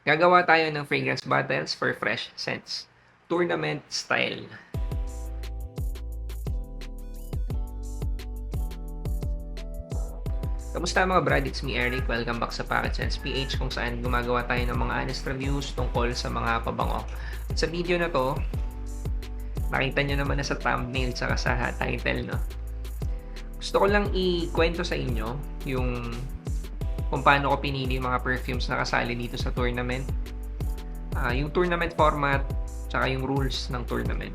Gagawa tayo ng fragrance bottles for fresh scents. Tournament style. Kamusta mga brad? It's me Eric. Welcome back sa Packet Sense PH kung saan gumagawa tayo ng mga honest reviews tungkol sa mga pabango. At sa video na to, nakita nyo naman na sa thumbnail tsaka sa title, no? Gusto ko lang ikwento sa inyo yung kung paano ko pinili yung mga perfumes na kasali dito sa tournament. Yung tournament format tsaka yung rules ng tournament.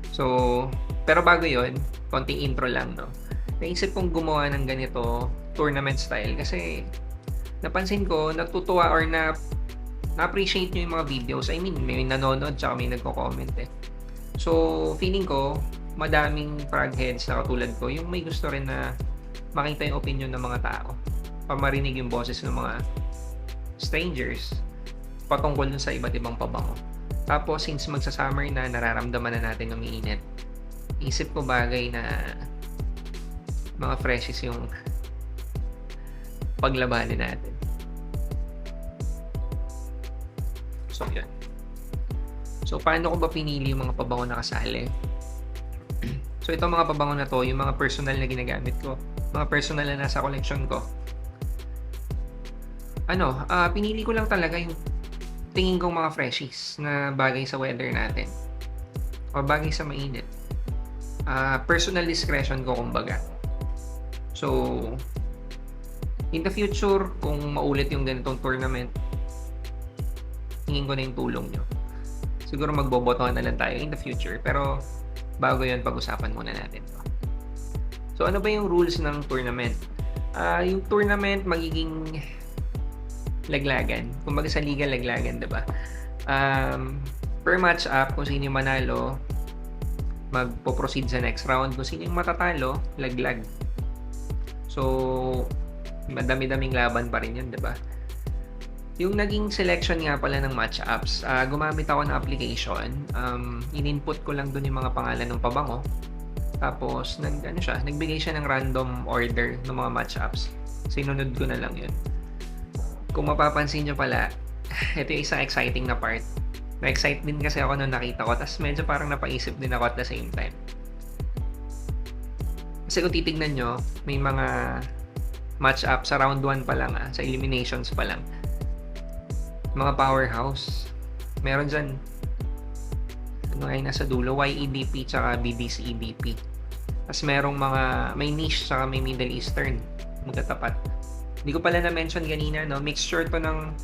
So, pero bago yon, konting intro lang, no? Naisip kong gumawa ng ganito tournament style kasi napansin ko natutuwa or na-appreciate nyo yung mga videos. I mean, may nanonood tsaka may nagko-comment eh. So, feeling ko madaming frogheads na katulad ko yung may gusto rin na makita yung opinion ng mga tao, pamarinig yung boses ng mga strangers patungkol dun sa iba't ibang pabango. Tapos, since magsa-summer na, nararamdaman na natin umiinit, isip ko bagay na mga freshies yung paglabanin natin. So, yun. So, paano ko ba pinili yung mga pabango na kasali? So, itong mga pabango na to, yung mga personal na ginagamit ko, mga personal na nasa collection ko. Pinili ko lang talaga yung tingin kong mga freshies na bagay sa weather natin o bagay sa mainit. Personal discretion ko kumbaga. So, in the future, kung maulit yung ganitong tournament, hingin ko na yung tulong nyo. Siguro magbobotohan na lang tayo in the future. Pero, bago yun, pag-usapan muna natin to. So, ano ba yung rules ng tournament? Yung tournament, magiging laglagan. Kumbaga sa liga, laglagan, diba? Per match up, kung sino yung manalo, magpo-proceed sa next round. Kung sino yung matatalo, laglag. So, madami-daming laban pa rin yun, diba? Yung naging selection nga pala ng match-ups, gumamit ako ng application. In-input ko lang dun yung mga pangalan ng pabango. Tapos, nagbigay siya ng random order ng mga match-ups. Sinunod ko na lang yun. Kung mapapansin nyo pala, ito yung isang exciting na part. Na-excite din kasi ako nung nakita ko. Tapos medyo parang napaisip din ako at the same time. Kasi kung titignan nyo, may mga match-up sa round 1 pa lang, sa eliminations pa lang. Mga powerhouse. Meron dyan, nasa dulo, YEDP tsaka BDC-EDP. Tapos merong may niche tsaka may Middle Eastern. Magkatapat. Hindi ko pala na-mention kanina, no? Mixture to ng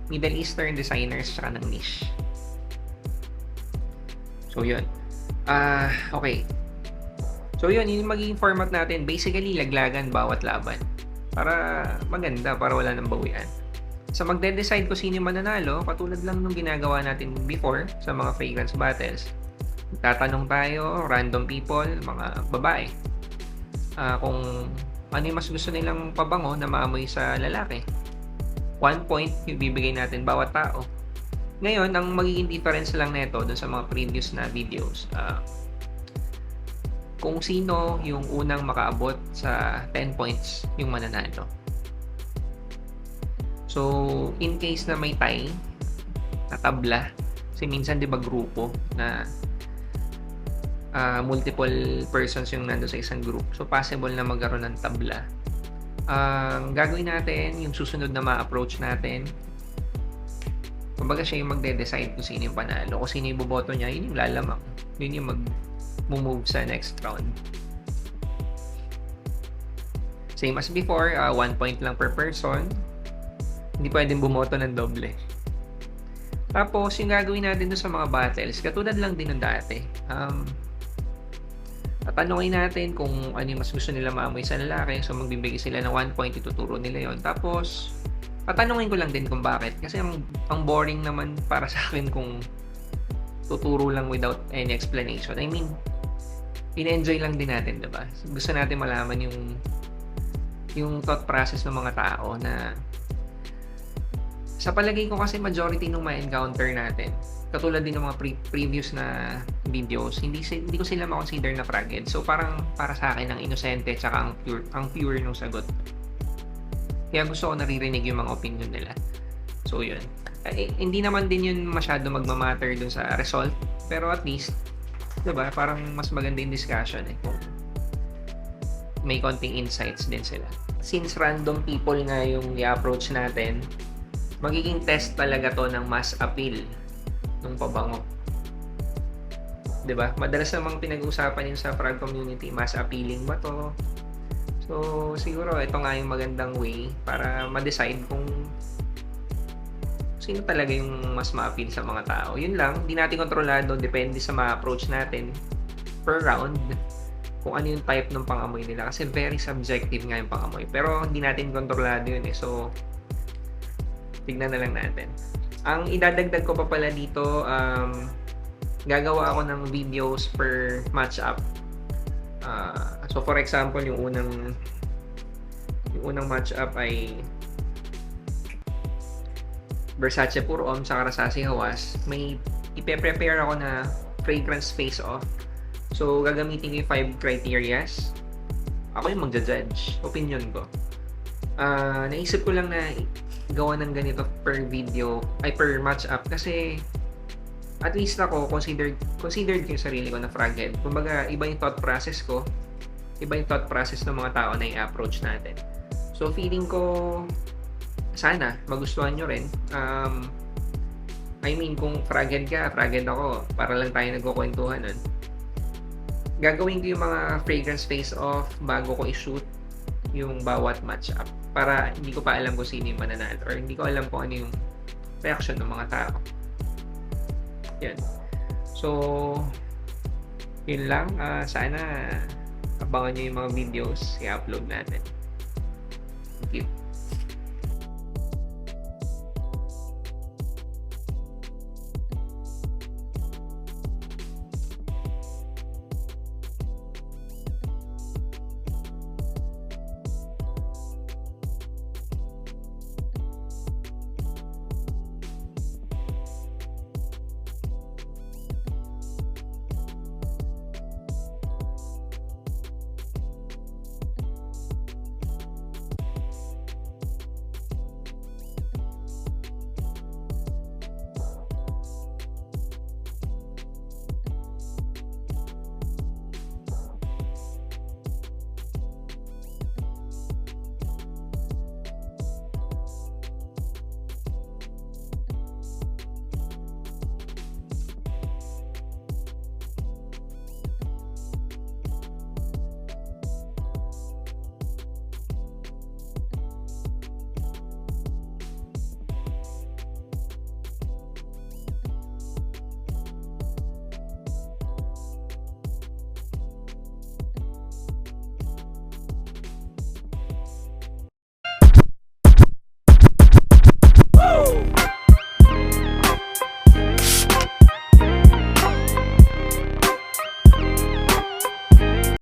Middle Eastern designers tsaka ng niche. So, yun. Okay. So, yun yung magiging format natin. Basically, laglagan bawat laban. Para maganda, para wala nang bawian. So, magde-decide ko sino mananalo, katulad lang nung ginagawa natin before sa mga fragrance battles. Tatanong tayo, random people, mga babae. Kung ano yung mas gusto nilang pabango na maamoy sa lalaki. 1 point yung bibigay natin bawat tao. Ngayon, ang magiging difference lang nito dun sa mga previous na videos, kung sino yung unang makaabot sa 10 points yung mananalo. So, in case na may tie, na tabla, kasi minsan 'di ba grupo na multiple persons yung nando sa isang group. So, possible na magkaroon ng tabla. Ang gagawin natin, yung susunod na ma-approach natin, kumbaga siya yung magde-decide kung sino yung panalo. Kung sino yung boboto niya, yun yung lalamang. Yun yung mag-move sa next round. Same as before, 1 point lang per person. Hindi pwedeng bumoto ng doble. Tapos, yung gagawin natin doon sa mga battles, katulad lang din ng dati. Tatanungin natin kung ano yung mas gusto nila maamoy sa lalaki. So, magbibigay sila ng 1 point, ituturo nila yon. Tapos, tatanungin ko lang din kung bakit. Kasi ang boring naman para sa akin kung tuturo lang without any explanation. I mean, in-enjoy lang din natin, diba? Gusto natin malaman yung thought process ng mga tao na sa palagay ko kasi majority ng ma-encounter natin, katulad din ng mga previous na videos, hindi ko sila ma-consider na fragile. So parang para sa akin ang inosente tsaka ang pure ng sagot. Kaya gusto ko naririnig yung mga opinion nila. So, yun. Hindi naman din yun masyado magma-matter dun sa result. Pero at least, 'di ba, parang mas maganda yung discussion kung may konting insights din sila. Since random people nga yung i-approach natin, magiging test talaga 'to ng mass appeal ng pabango. 'Di ba? Madalas namang pinag-uusapan yun sa frag community, mass appealing ba 'to? So, siguro ito nga yung magandang way para ma-decide kung sino talaga yung mas ma-appeal sa mga tao. Yun lang, hindi natin kontrolado, depende sa ma-approach natin per round kung ano yung type ng pangamoy nila kasi very subjective nga yung pangamoy. Pero hindi natin kontrolado yun so tignan na lang natin. Ang idadagdag ko pa pala dito, gagawa ako ng videos per match-up. So for example, yung unang match-up ay Versace Pure Homme sa Rasasi Hawas. May ipe-prepare ako na fragrance face-off. So gagamitin ko yung 5 criterias. Ako yung magja-judge. Opinion ko. Naisip ko lang na gawa ng ganito per video, ay per match-up kasi at least ako, considered ko yung sarili ko na fraghead. Kumbaga, iba yung thought process ko. Iba yung thought process ng mga tao na i-approach natin. So, feeling ko, sana, magustuhan nyo rin. I mean, kung fraghead ka, fraghead ako, para lang tayo nagkukwentuhan nun. Gagawin ko yung mga fragrance face-off bago ko i-shoot yung bawat match-up. Para hindi ko pa alam kung sino yung mananalo or hindi ko alam kung ano yung reaction ng mga tao. Yan. So, yun lang. Sana abangan nyo yung mga videos i-upload natin.